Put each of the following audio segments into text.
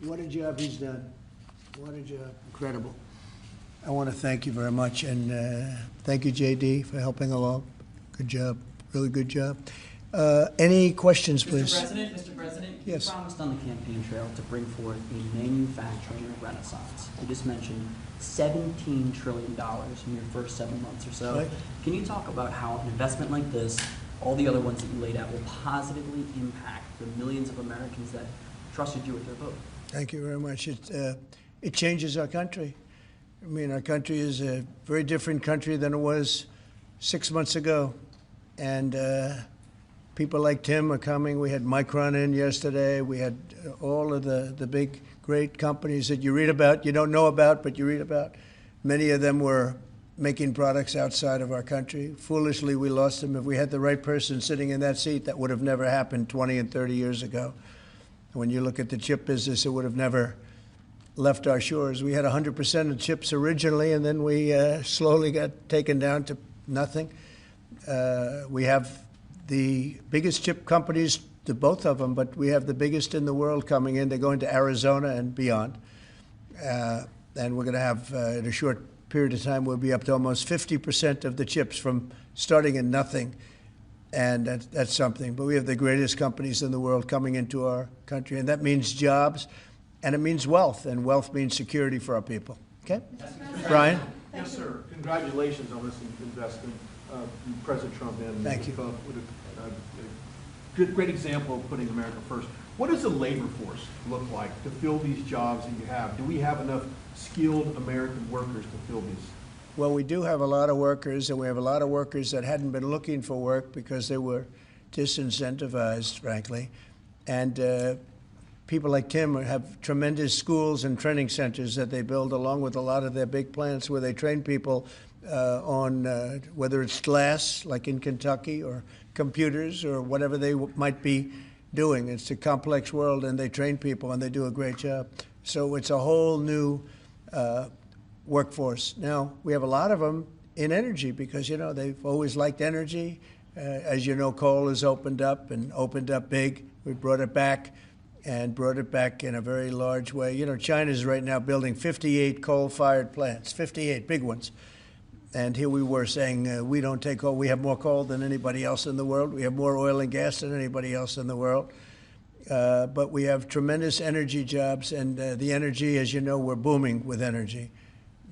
What a job he's done. What a job. Incredible. I want to thank you very much, and thank you, JD, for helping along. Good job. Really good job. Any questions, please? Mr. President, yes. You promised on the campaign trail to bring forth a manufacturing renaissance. You just mentioned $17 trillion in your first 7 months or so. Right. Can you talk about how an investment like this, all the other ones that you laid out, will positively impact the millions of Americans that trusted you with their vote? Thank you very much. It changes our country. I mean, our country is a very different country than it was 6 months ago. And people like Tim are coming. We had Micron in yesterday. We had all of the big, great companies that you read about, you don't know about, but you read about. Many of them were making products outside of our country. Foolishly, we lost them. If we had the right person sitting in that seat, that would have never happened 20 and 30 years ago. When you look at the chip business, it would have never left our shores. We had 100% of chips originally, and then we slowly got taken down to nothing. We have the biggest chip companies, the both of them, but we have the biggest in the world coming in. They're going to Arizona and beyond. And we're going to have, in a short period of time, we'll be up to almost 50% of the chips from starting in nothing. And that's something. But we have the greatest companies in the world coming into our country, and that means jobs, and it means wealth, and wealth means security for our people. Okay? Brian? Yes, sir. Congratulations on this investment, President Trump and Thank you. With a great example of putting America first. What does the labor force look like to fill these jobs that you have? Do we have enough skilled American workers to fill these? Well, we do have a lot of workers, and we have a lot of workers that hadn't been looking for work because they were disincentivized, frankly. And people like Tim have tremendous schools and training centers that they build along with a lot of their big plants where they train people on whether it's glass, like in Kentucky, or computers, or whatever they might be doing. It's a complex world, and they train people, and they do a great job. So it's a whole new workforce. Now, we have a lot of them in energy because, you know, they've always liked energy. As you know, coal has opened up big. We brought it back and brought it back in a very large way. You know, China's right now building 58 coal-fired plants, 58 big ones. And here we were saying, we don't take coal. We have more coal than anybody else in the world. We have more oil and gas than anybody else in the world. But we have tremendous energy jobs, and the energy, as you know, we're booming with energy.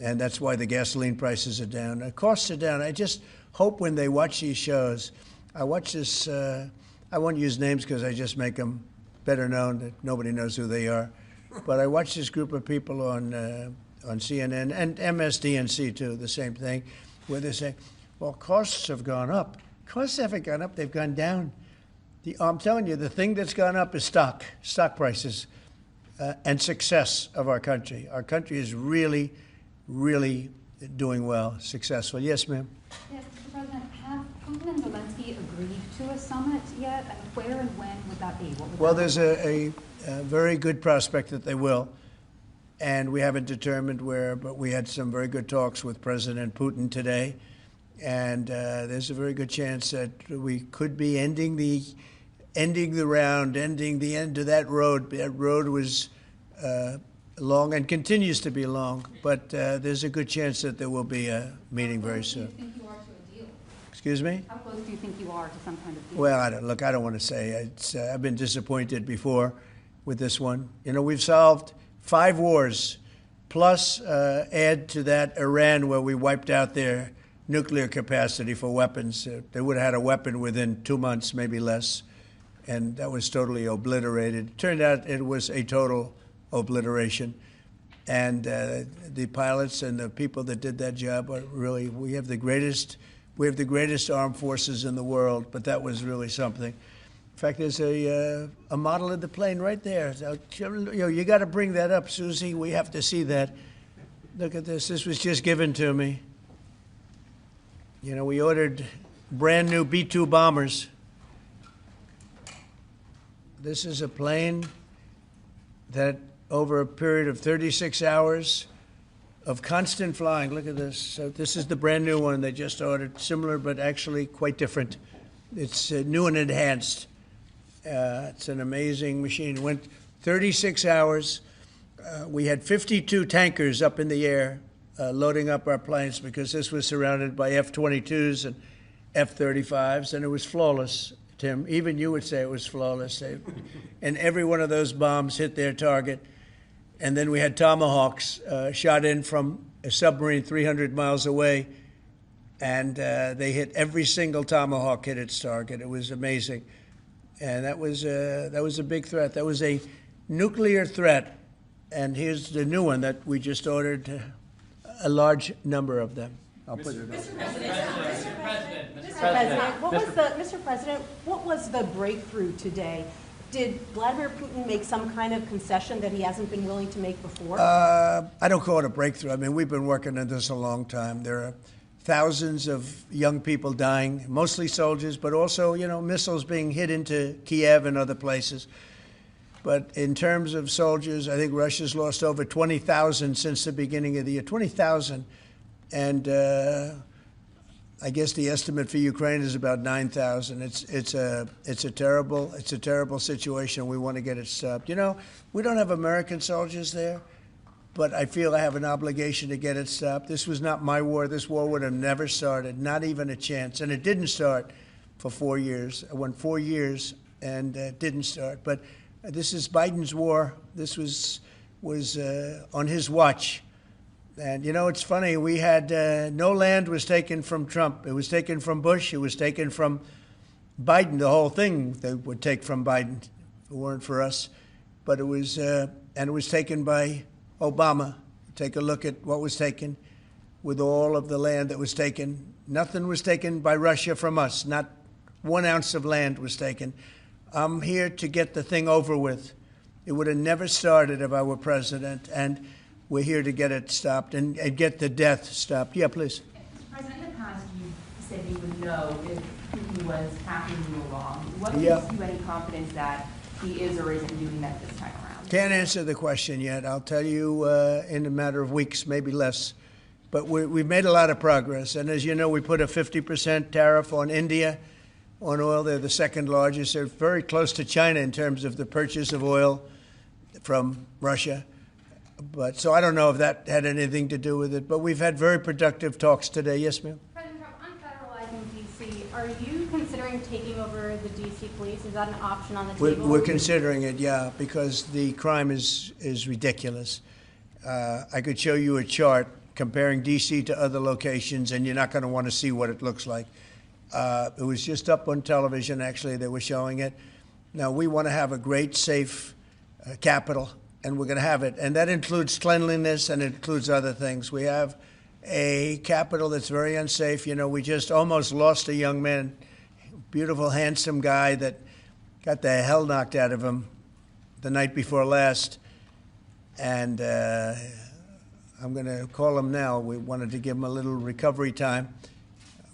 And that's why the gasoline prices are down. The costs are down. I just hope when they watch these shows, I watch this, I won't use names because I just make them better known, that nobody knows who they are. But I watch this group of people on CNN and MSDNC too, the same thing, where they say, well, costs have gone up. Costs haven't gone up, they've gone down. I'm telling you, the thing that's gone up is stock prices, and success of our country. Our country is really, really doing well, successful. Yes, ma'am? Yes, Mr. President, have Putin and Zelensky agreed to a summit yet? And where and when would that be? Well, there's a very good prospect that they will. And we haven't determined where, but we had some very good talks with President Putin today. And there's a very good chance that we could be ending the end of that road. That road was long and continues to be long, but there's a good chance that there will be a meeting very soon. How close do you think you are to a deal? Excuse me? How close do you think you are to some kind of deal? Well, I don't want to say. I've been disappointed before with this one. You know, we've solved 5 wars, plus add to that Iran, where we wiped out their nuclear capacity for weapons. They would have had a weapon within 2 months, maybe less, and that was totally obliterated. It turned out it was a total obliteration, and the pilots and the people that did that job are really, we have the greatest armed forces in the world, but that was really something. In fact, there's a model of the plane right there. So, you got to bring that up, Susie. We have to see that. Look at this. This was just given to me. You know, we ordered brand new B-2 bombers. This is a plane that over a period of 36 hours of constant flying. Look at this. So this is the brand new one they just ordered. Similar, but actually quite different. It's new and enhanced. It's an amazing machine. It went 36 hours We had 52 tankers up in the air loading up our planes because this was surrounded by F-22s and F-35s, and it was flawless, Tim. Even you would say it was flawless. And every one of those bombs hit their target. And then we had Tomahawks shot in from a submarine 300 miles away, and they hit every single Tomahawk hit its target. It was amazing. And that was a big threat. That was a nuclear threat. And here's the new one that we just ordered, a large number of them. I'll put it up. Mr. President, what was the breakthrough today? Did Vladimir Putin make some kind of concession that he hasn't been willing to make before? I don't call it a breakthrough. I mean, we've been working on this a long time. There are thousands of young people dying, mostly soldiers, but also, missiles being hit into Kiev and other places. But in terms of soldiers, I think Russia's lost over 20,000 since the beginning of the year. 20,000. And I guess the estimate for Ukraine is about 9,000. It's a terrible situation. We want to get it stopped. We don't have American soldiers there, but I feel I have an obligation to get it stopped. This was not my war. This war would have never started, not even a chance. And it didn't start for 4 years. It went 4 years and it didn't start. But this is Biden's war. This was on his watch. And, it's funny, we had no land was taken from Trump. It was taken from Bush. It was taken from Biden. The whole thing they would take from Biden if it weren't for us. But it was taken by Obama. Take a look at what was taken with all of the land that was taken. Nothing was taken by Russia from us. Not 1 ounce of land was taken. I'm here to get the thing over with. It would have never started if I were president, and we're here to get it stopped and get the death stopped. Yeah, please. Mr. President, in the past, you said you would know if Putin was tapping you along. What gives you any confidence that he is or isn't doing that this time around? Can't answer the question yet. I'll tell you in a matter of weeks, maybe less. But we've made a lot of progress. And as you know, we put a 50% tariff on India on oil. They're the second largest. They're very close to China in terms of the purchase of oil from Russia. But so I don't know if that had anything to do with it. But we've had very productive talks today. Yes, ma'am? President Trump, on federalizing D.C., are you considering taking over the D.C. police? Is that an option on the table? We're considering it, yeah, because the crime is ridiculous. I could show you a chart comparing D.C. to other locations, and you're not going to want to see what it looks like. It was just up on television, actually. They were showing it. Now, we want to have a great, safe capital, and we're going to have it. And that includes cleanliness and it includes other things. We have a capital that's very unsafe. We just almost lost a young man, beautiful, handsome guy that got the hell knocked out of him the night before last. And I'm going to call him now. We wanted to give him a little recovery time.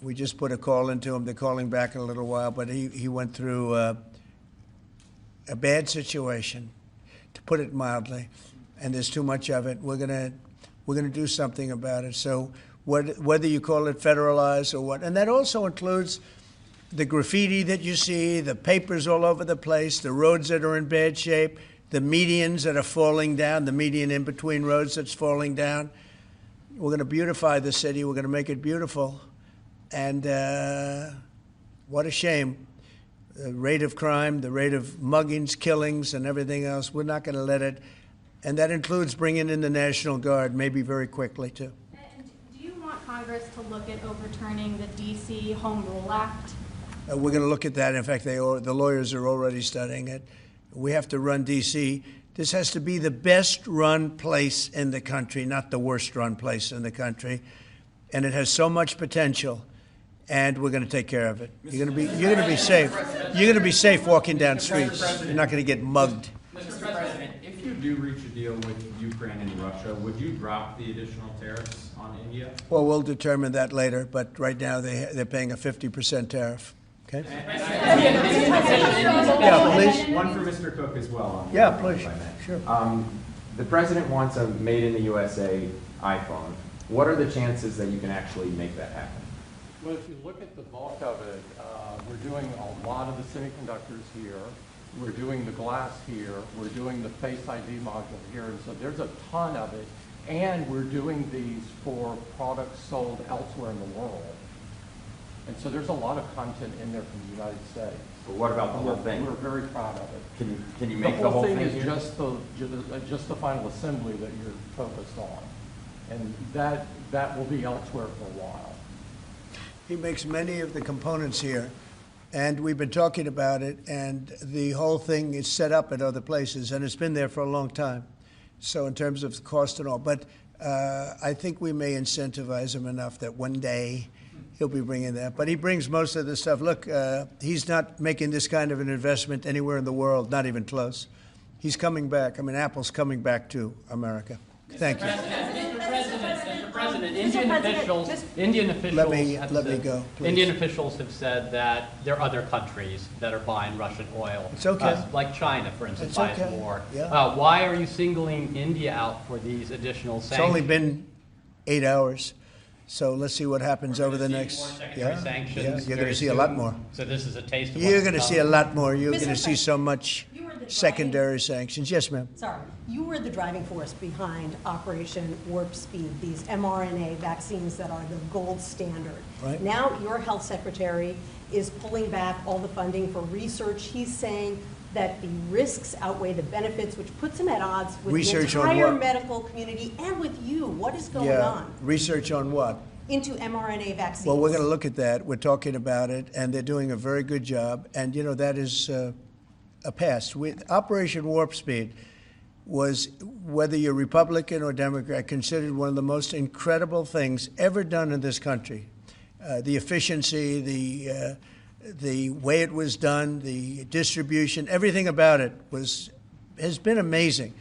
We just put a call into him. They're calling back in a little while. But he went through a bad situation, to put it mildly, and there's too much of it. We're gonna do something about it. So whether you call it federalized or what, and that also includes the graffiti that you see, the papers all over the place, the roads that are in bad shape, the medians that are falling down, the median in between roads that's falling down. We're going to beautify the city. We're going to make it beautiful. And what a shame. The rate of crime, the rate of muggings, killings, and everything else, we're not going to let it. And that includes bringing in the National Guard, maybe very quickly, too. And do you want Congress to look at overturning the D.C. Home Rule Act? We're going to look at that. In fact, the lawyers are already studying it. We have to run D.C. This has to be the best-run place in the country, not the worst-run place in the country. And it has so much potential. And we're going to take care of it. You're going to be safe. You're going to be safe walking down streets. You're not going to get mugged. Mr. President, if you do reach a deal with Ukraine and Russia, would you drop the additional tariffs on India? Well, we'll determine that later. But right now they're paying a 50% tariff. Okay. Yeah, please. One for Mr. Cook as well. Yeah, please. Sure. The president wants a made-in-the-USA iPhone. What are the chances that you can actually make that happen? Well, if you look at the bulk of it, we're doing a lot of the semiconductors here. we're doing the glass here, we're doing the Face ID module here, and so there's a ton of it. And we're doing these for products sold elsewhere in the world. And so there's a lot of content in there from the United States. But what about the whole thing? We're very proud of it. Can you make the whole thing is here? just the final assembly that you're focused on. And that will be elsewhere for a while. He makes many of the components here, and we've been talking about it, and the whole thing is set up at other places, and it's been there for a long time. So in terms of cost and all, but I think we may incentivize him enough that one day he'll be bringing that. But he brings most of the stuff. Look, he's not making this kind of an investment anywhere in the world, not even close. He's coming back. I mean, Apple's coming back to America. Thank you. Mr. President, Indian officials have said that there are other countries that are buying Russian oil. It's okay. Like China, for instance, It's buys okay. more. Yeah. Why are you singling India out for these additional sanctions? It's only been 8 hours. So let's see what happens over the next. Sanctions you're going to see a lot more. So this is a taste of You're what's going to to see a come. lot more. You're Mr. going to see so much secondary sanctions. Yes, ma'am. Sorry, you were the driving force behind Operation Warp Speed, these mRNA vaccines that are the gold standard. Right. Now your health secretary is pulling back all the funding for research. He's saying that the risks outweigh the benefits, which puts him at odds with Research the on entire what? medical community and with you. What is going Yeah. on? Research on what? Into mRNA vaccines. Well, we're going to look at that. We're talking about it, and they're doing a very good job. And, you know, that is a past. Operation Warp Speed was, whether you're Republican or Democrat, considered one of the most incredible things ever done in this country. The efficiency, the way it was done, the distribution, everything about it has been amazing.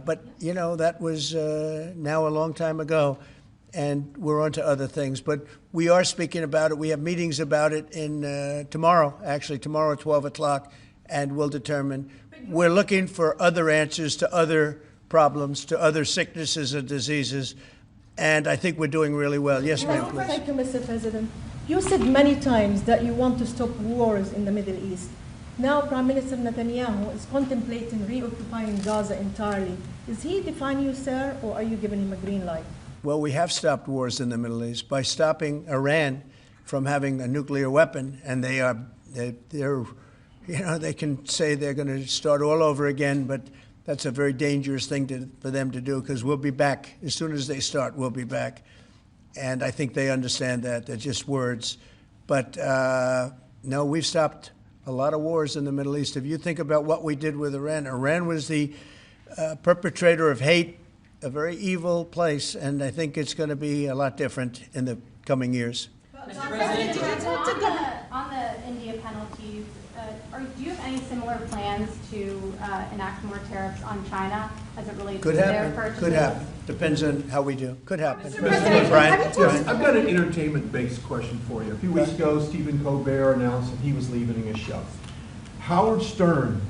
But, you know, that was now a long time ago, and we're on to other things. But we are speaking about it. We have meetings about it tomorrow at 12 o'clock, and we'll determine. We're looking for other answers to other problems, to other sicknesses and diseases, and I think we're doing really well. Yes, ma'am, please. Thank you, Mr. President. You said many times that you want to stop wars in the Middle East. Now Prime Minister Netanyahu is contemplating reoccupying Gaza entirely. Is he defying you, sir, or are you giving him a green light? Well, we have stopped wars in the Middle East by stopping Iran from having a nuclear weapon, and they're you know, they can say they're going to start all over again, but that's a very dangerous thing for them to do, because we'll be back. As soon as they start, we'll be back. And I think they understand that. They're just words. But no, we've stopped a lot of wars in the Middle East. If you think about what we did with Iran, Iran was the perpetrator of hate, a very evil place, and I think it's going to be a lot different in the coming years. Mr. President, on the India penalties, do you have any similar plans to enact more tariffs on China as it relates Could to their happen. purchases? Could happen. Depends on how we do. Could happen. President, Brian? Yes, I've got an entertainment-based question for you. A few weeks ago, Stephen Colbert announced that he was leaving his show. Howard Stern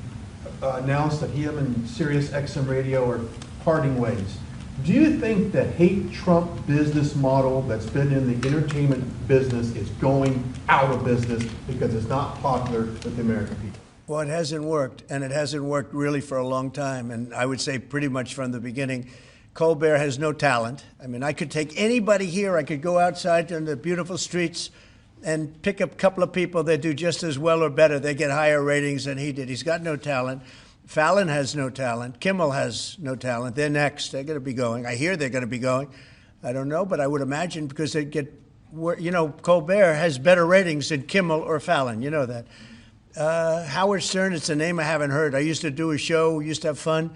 announced that him and Sirius XM Radio are parting ways. Do you think the hate Trump business model that's been in the entertainment business is going out of business because it's not popular with the American people? Well, it hasn't worked, and it hasn't worked really for a long time, and I would say pretty much from the beginning. Colbert has no talent. I mean, I could take anybody here. I could go outside on the beautiful streets and pick up a couple of people that do just as well or better. They get higher ratings than he did. He's got no talent. Fallon has no talent. Kimmel has no talent. They're next. They're going to be going. I hear they're going to be going. I don't know, but I would imagine because they get, you know, Colbert has better ratings than Kimmel or Fallon. You know that. Howard Stern, it's a name I haven't heard. I used to do a show, used to have fun,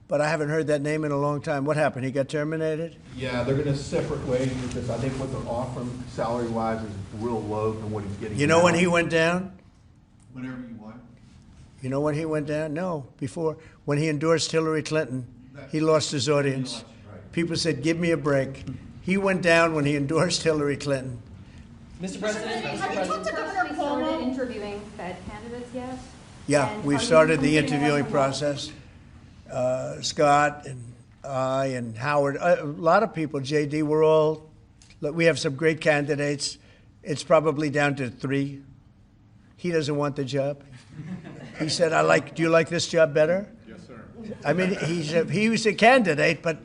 but I haven't heard that name in a long time. What happened? He got terminated? Yeah, they're going to separate ways because I think what they're offering salary-wise is real low than what he's getting. You know when he went down? Whenever you want. You know when he went down? No, before. When he endorsed Hillary Clinton, he lost his audience. People said, give me a break. He went down when he endorsed Hillary Clinton. Mr. President, Have you talked to Governor Cuomo? Started interviewing Fed candidates yet? Yeah, And we've are you started the considering interviewing that? process. Scott and I and Howard, a lot of people, JD, we have some great candidates. It's probably down to 3. He doesn't want the job. He said, do you like this job better? Yes, sir. I mean, he was a candidate, but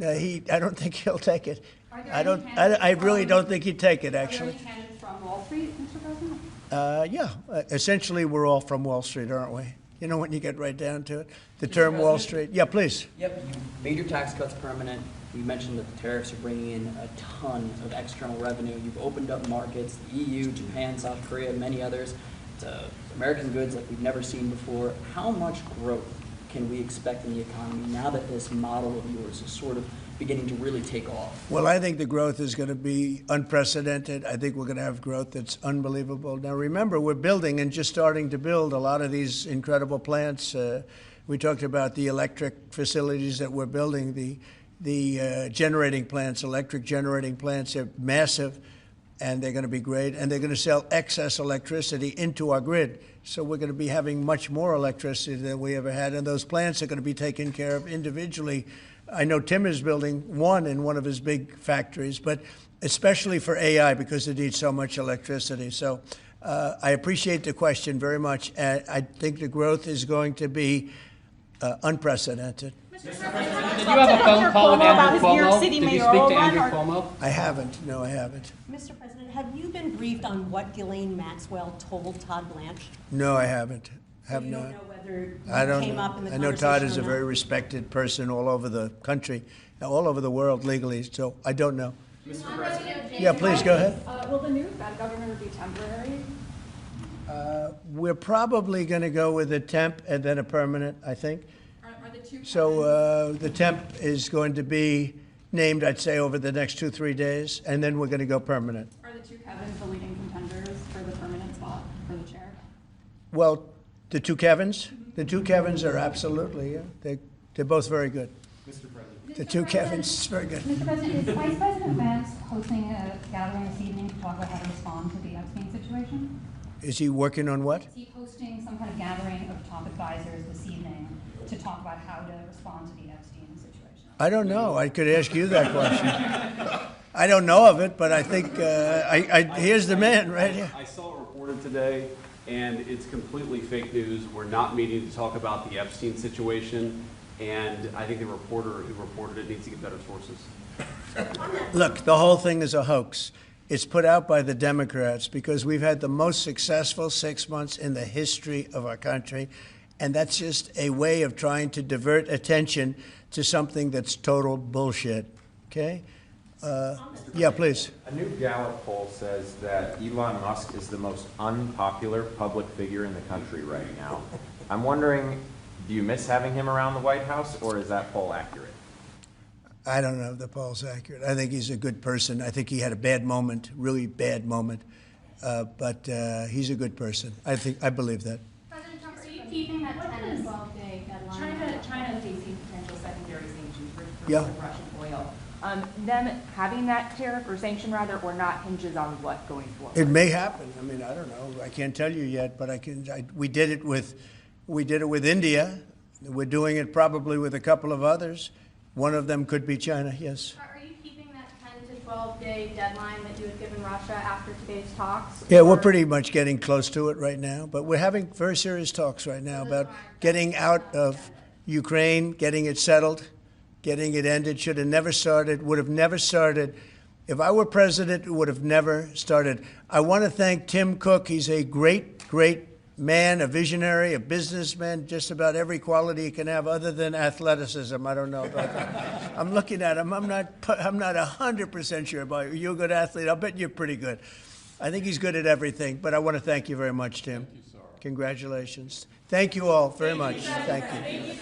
I don't think he'll take it. I really don't think he'd take it, actually. Are there any candidates from Wall Street, Mr. President? Yeah, essentially we're all from Wall Street, aren't we? You know, when you get right down to it, the term Wall Street. Yeah, please. Yep, you made your tax cuts permanent. You mentioned that the tariffs are bringing in a ton of external revenue. You've opened up markets, the EU, Japan, South Korea, many others, to American goods like we've never seen before. How much growth can we expect in the economy now that this model of yours is sort of beginning to really take off? Well, I think the growth is going to be unprecedented. I think we're going to have growth that's unbelievable. Now, remember, we're building and just starting to build a lot of these incredible plants. We talked about the electric facilities that we're building, the generating plants, electric generating plants. Are massive, and they're going to be great. And they're going to sell excess electricity into our grid. So we're going to be having much more electricity than we ever had. And those plants are going to be taken care of individually. I know Tim is building one in one of his big factories, but especially for AI because it needs so much electricity. So I appreciate the question very much. I think the growth is going to be unprecedented. Did you have a phone call with Andrew Cuomo? Did you speak to Andrew Cuomo? I haven't. No, I haven't. Mr. President, have you been briefed on what Ghislaine Maxwell told Todd Blanche? No, I haven't. So you don't know whether I don't came know. up in the I know Todd is a conversation or very not? respected person all over the country, all over the world legally, so I don't know. Mr. President. Yeah, please, go ahead. Will the new Fed governor be temporary? We're probably going to go with a temp and then a permanent, I think. Are the two So the temp is going to be named, I'd say, over the next 2-3 days, and then we're going to go permanent. Are the two Kevins the leading contenders for the permanent spot for the chair? Well, the two Kevins? The two Kevins are absolutely, yeah. They're both very good. Mr. President. The two Kevins, very good. Mr. President, is Vice President Vance hosting a gathering this evening to talk about how to respond to the Epstein situation? Is he working on what? Is he hosting some kind of gathering of top advisors this evening to talk about how to respond to the Epstein situation? I don't know. I could ask you that question. I don't know of it, but I think here's the man right here. I saw it reported today, and it's completely fake news. We're not meeting to talk about the Epstein situation, and I think the reporter who reported it needs to get better sources. Look, the whole thing is a hoax. It's put out by the Democrats because we've had the most successful 6 months in the history of our country, and that's just a way of trying to divert attention to something that's total bullshit. Okay? Yeah, please. A new Gallup poll says that Elon Musk is the most unpopular public figure in the country right now. I'm wondering, do you miss having him around the White House, or is that poll accurate? I don't know if the poll's accurate. I think he's a good person. I think he had a bad moment, really bad moment, but he's a good person. I believe that. President Trump, are you keeping that 10 to 12 day deadline? China facing potential secondary sanctions for Yeah. Russian oil. Them having that tariff or sanction rather, or not, hinges on what going forward? It may happen. I mean, I don't know. I can't tell you yet, but we did it with India. We're doing it probably with a couple of others. One of them could be China. Yes. Are you keeping that 10 to 12 day deadline that you had given Russia after today's talks? Yeah, we're Or- pretty much getting close to it right now, but we're having very serious talks right now about getting out of Ukraine, getting it settled, getting it ended. Should have never started, would have never started. If I were president, it would have never started. I want to thank Tim Cook. He's a great, great man, a visionary, a businessman, just about every quality he can have other than athleticism. I don't know about that. I'm looking at him. I'm not 100% sure about you. You're a good athlete. I'll bet you're pretty good. I think he's good at everything, but I want to thank you very much, Tim. Thank you, sir. Congratulations. Thank you all very much. Thank you.